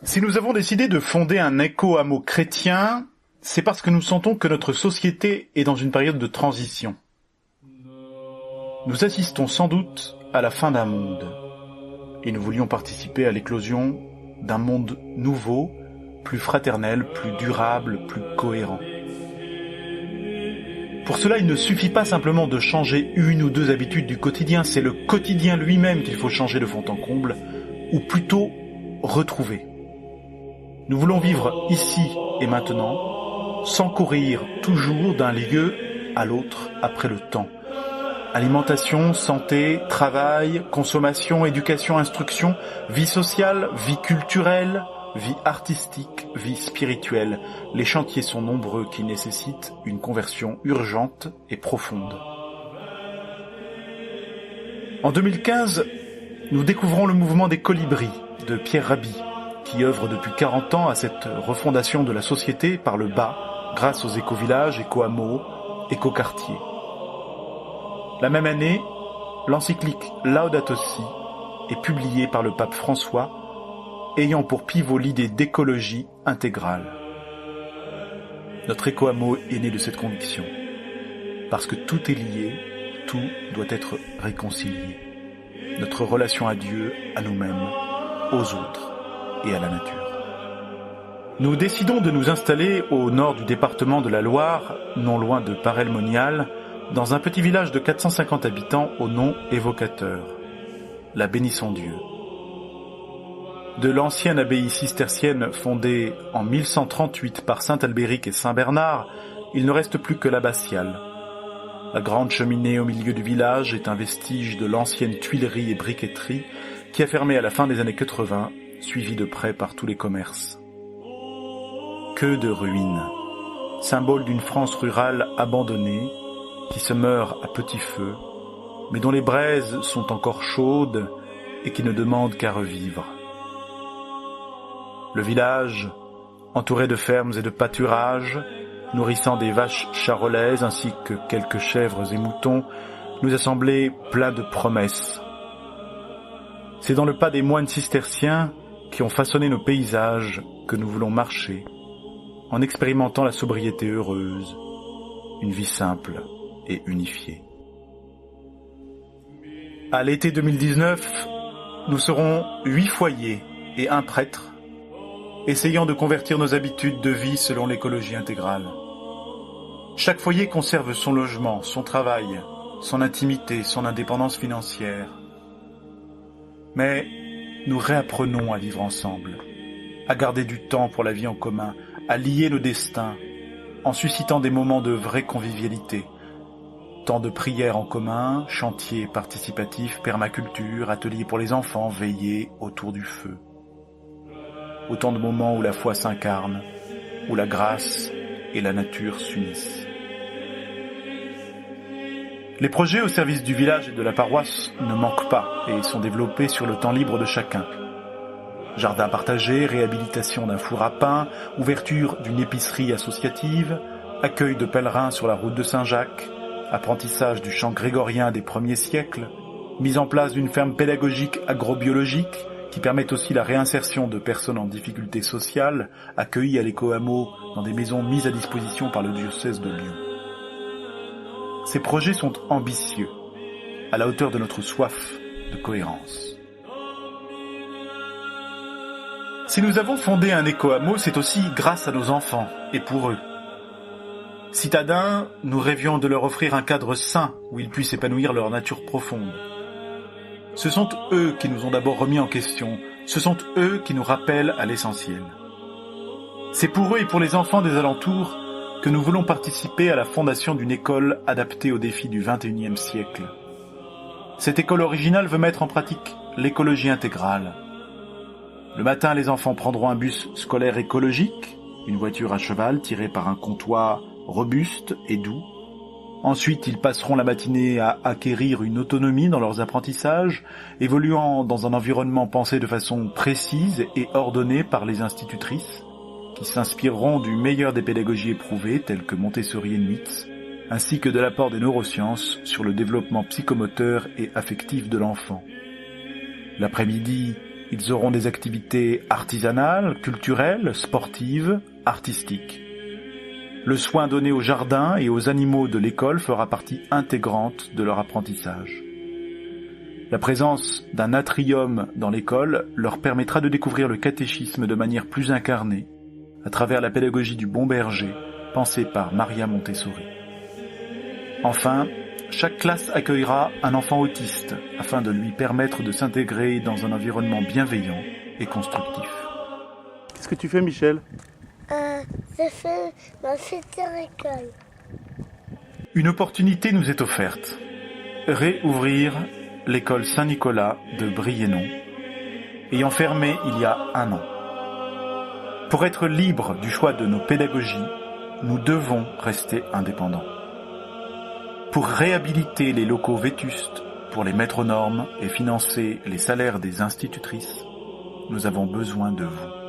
Si nous avons décidé de fonder un éco-hameau chrétien, c'est parce que nous sentons que notre société est dans une période de transition. Nous assistons sans doute à la fin d'un monde, et nous voulions participer à l'éclosion d'un monde nouveau, plus fraternel, plus durable, plus cohérent. Pour cela, il ne suffit pas simplement de changer une ou deux habitudes du quotidien, c'est le quotidien lui-même qu'il faut changer de fond en comble, ou plutôt retrouver. Nous voulons vivre ici et maintenant, sans courir toujours d'un lieu à l'autre après le temps. Alimentation, santé, travail, consommation, éducation, instruction, vie sociale, vie culturelle, vie artistique, vie spirituelle. Les chantiers sont nombreux qui nécessitent une conversion urgente et profonde. En 2015, nous découvrons le mouvement des colibris de Pierre Rabhi, qui œuvre depuis 40 ans à cette refondation de la société par le bas, grâce aux éco-villages, éco-hameaux, éco-quartiers. La même année, l'encyclique Laudato Si est publiée par le pape François, ayant pour pivot l'idée d'écologie intégrale. Notre éco-hameau est né de cette conviction, parce que tout est lié, tout doit être réconcilié. Notre relation à Dieu, à nous-mêmes, aux autres et à la nature. Nous décidons de nous installer au nord du département de la Loire, non loin de Paray-le-Monial, dans un petit village de 450 habitants au nom évocateur, la Bénisson-Dieu. De l'ancienne abbaye cistercienne fondée en 1138 par saint Albéric et saint Bernard, il ne reste plus que l'abbatiale. La grande cheminée au milieu du village est un vestige de l'ancienne tuilerie et briqueterie qui a fermé à la fin des années 80, suivi de près par tous les commerces. Que de ruines, symbole d'une France rurale abandonnée, qui se meurt à petit feu, mais dont les braises sont encore chaudes et qui ne demandent qu'à revivre. Le village, entouré de fermes et de pâturages, nourrissant des vaches charolaises ainsi que quelques chèvres et moutons, nous a semblé plein de promesses. C'est dans le pas des moines cisterciens qui ont façonné nos paysages que nous voulons marcher, en expérimentant la sobriété heureuse, une vie simple et unifiée. À l'été 2019, nous serons 8 foyers et un prêtre, essayant de convertir nos habitudes de vie selon l'écologie intégrale. Chaque foyer conserve son logement, son travail, son intimité, son indépendance financière. Mais nous réapprenons à vivre ensemble, à garder du temps pour la vie en commun, à lier nos destins, en suscitant des moments de vraie convivialité. Temps de prière en commun, chantiers participatifs, permaculture, ateliers pour les enfants, veillées autour du feu. Autant de moments où la foi s'incarne, où la grâce et la nature s'unissent. Les projets au service du village et de la paroisse ne manquent pas et sont développés sur le temps libre de chacun. Jardin partagé, réhabilitation d'un four à pain, ouverture d'une épicerie associative, accueil de pèlerins sur la route de Saint-Jacques, apprentissage du chant grégorien des premiers siècles, mise en place d'une ferme pédagogique agrobiologique qui permet aussi la réinsertion de personnes en difficulté sociale, accueillies à l'éco-hameau dans des maisons mises à disposition par le diocèse de Lyon. Ces projets sont ambitieux, à la hauteur de notre soif de cohérence. Si nous avons fondé un éco-hameau, c'est aussi grâce à nos enfants et pour eux. Citadins, nous rêvions de leur offrir un cadre sain où ils puissent épanouir leur nature profonde. Ce sont eux qui nous ont d'abord remis en question, ce sont eux qui nous rappellent à l'essentiel. C'est pour eux et pour les enfants des alentours que nous voulons participer à la fondation d'une école adaptée aux défis du XXIe siècle. Cette école originale veut mettre en pratique l'écologie intégrale. Le matin, les enfants prendront un bus scolaire écologique, une voiture à cheval tirée par un comptoir robuste et doux. Ensuite, ils passeront la matinée à acquérir une autonomie dans leurs apprentissages, évoluant dans un environnement pensé de façon précise et ordonnée par les institutrices, qui s'inspireront du meilleur des pédagogies éprouvées, telles que Montessori et Nitz, ainsi que de l'apport des neurosciences sur le développement psychomoteur et affectif de l'enfant. L'après-midi, Ils auront des activités artisanales, culturelles, sportives, artistiques. Le soin donné aux jardins et aux animaux de l'école fera partie intégrante de leur apprentissage. La présence d'un atrium dans l'école leur permettra de découvrir le catéchisme de manière plus incarnée, à travers la pédagogie du bon berger, pensée par Maria Montessori. Enfin, chaque classe accueillera un enfant autiste, afin de lui permettre de s'intégrer dans un environnement bienveillant et constructif. Qu'est-ce que tu fais, Michel ? Je fais ma future école. Une opportunité nous est offerte. Réouvrir l'école Saint-Nicolas de Briennon, ayant fermé il y a 1 an. Pour être libres du choix de nos pédagogies, nous devons rester indépendants. Pour réhabiliter les locaux vétustes, pour les mettre aux normes et financer les salaires des institutrices, nous avons besoin de vous.